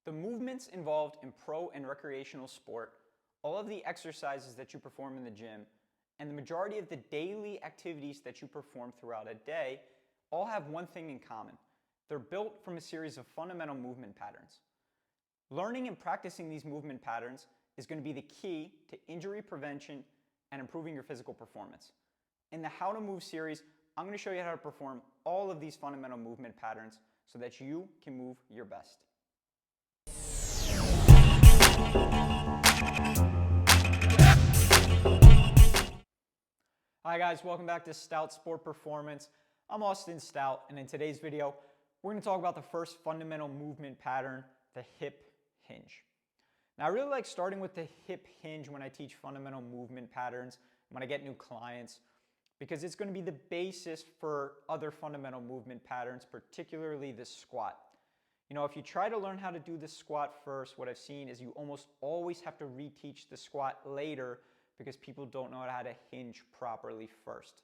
The movements involved in pro and recreational sport, all of the exercises that you perform in the gym, and the majority of the daily activities that you perform throughout a day all have one thing in common. They're built from a series of fundamental movement patterns. Learning and practicing these movement patterns is going to be the key to injury prevention and improving your physical performance. In the How to Move series, I'm going to show you how to perform all of these fundamental movement patterns so that you can move your best. Hi guys, welcome back to Stout Sport Performance. I'm Austin Stout, and in today's video, we're going to talk about the first fundamental movement pattern, the hip hinge. Now I really like starting with the hip hinge when I teach fundamental movement patterns, when I get new clients, because it's going to be the basis for other fundamental movement patterns, particularly the squat. You know, if you try to learn how to do the squat first, what I've seen is you almost always have to reteach the squat later because people don't know how to hinge properly first.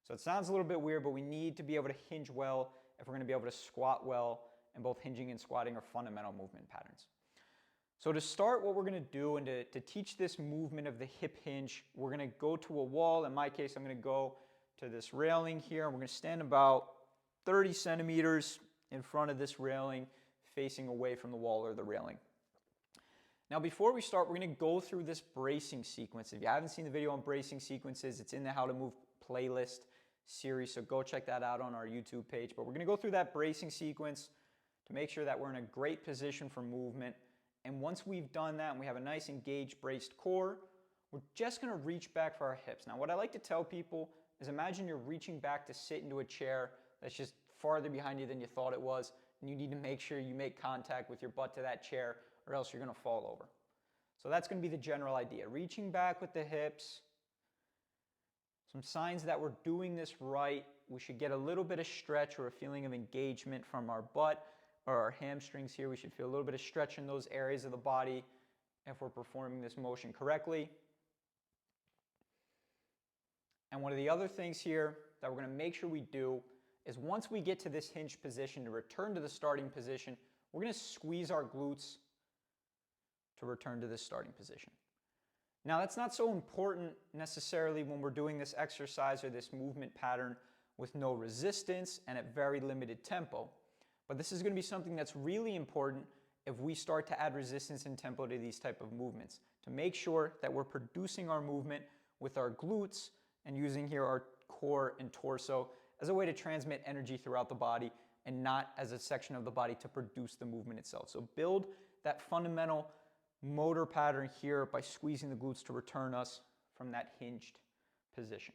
So it sounds a little bit weird, but we need to be able to hinge well if we're going to be able to squat well, and both hinging and squatting are fundamental movement patterns. So to start, what we're going to do, and to teach this movement of the hip hinge, we're going to go to a wall. In my case, I'm going to go to this railing here, and we're going to stand about 30 centimeters in front of this railing, facing away from the wall or the railing. Now before we start, we're going to go through this bracing sequence. If you haven't seen the video on bracing sequences, it's in the How to Move playlist series, so go check that out on our YouTube page. But we're going to go through that bracing sequence to make sure that we're in a great position for movement. And once we've done that and we have a nice engaged braced core, we're just going to reach back for our hips. Now what I like to tell people is imagine you're reaching back to sit into a chair that's just farther behind you than you thought it was, and you need to make sure you make contact with your butt to that chair, or else you're going to fall over. So that's going to be the general idea. Reaching back with the hips. Some signs that we're doing this right. We should get a little bit of stretch or a feeling of engagement from our butt or our hamstrings here. We should feel a little bit of stretch in those areas of the body if we're performing this motion correctly. And one of the other things here that we're going to make sure we do is once we get to this hinge position, to return to the starting position, we're going to squeeze our glutes to return to this starting position. Now that's not so important necessarily when we're doing this exercise or this movement pattern with no resistance and at very limited tempo. But this is going to be something that's really important if we start to add resistance and tempo to these type of movements, to make sure that we're producing our movement with our glutes and using here our core and torso as a way to transmit energy throughout the body and not as a section of the body to produce the movement itself. So build that fundamental motor pattern here by squeezing the glutes to return us from that hinged position.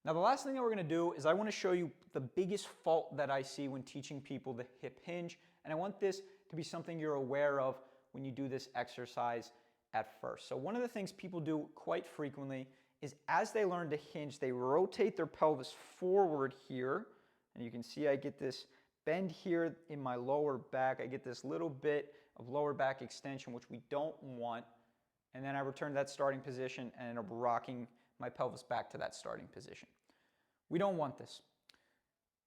Now the last thing that we're going to do is I want to show you the biggest fault that I see when teaching people the hip hinge, and I want this to be something you're aware of when you do this exercise at first. So one of the things people do quite frequently is as they learn to hinge, they rotate their pelvis forward here, and you can see I get this bend here in my lower back. I get this little bit of lower back extension, which we don't want, and then I return to that starting position and end up rocking my pelvis back to that starting position. We don't want this.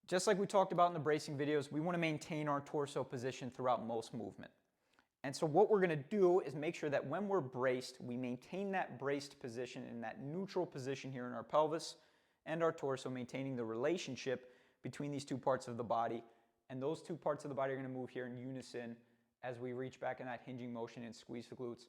Just like we talked about in the bracing videos, we want to maintain our torso position throughout most movement. And so what we're going to do is make sure that when we're braced, we maintain that braced position in that neutral position here in our pelvis and our torso, maintaining the relationship between these two parts of the body. And those two parts of the body are going to move here in unison as we reach back in that hinging motion and squeeze the glutes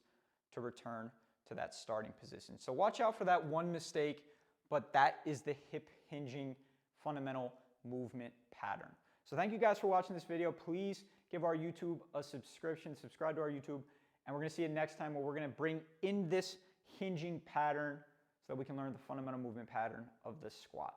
to return to that starting position. So watch out for that one mistake, but that is the hip hinging fundamental movement pattern. So thank you guys for watching this video. Please give our YouTube a subscription, subscribe to our YouTube, and we're going to see you next time where we're going to bring in this hinging pattern so that we can learn the fundamental movement pattern of the squat.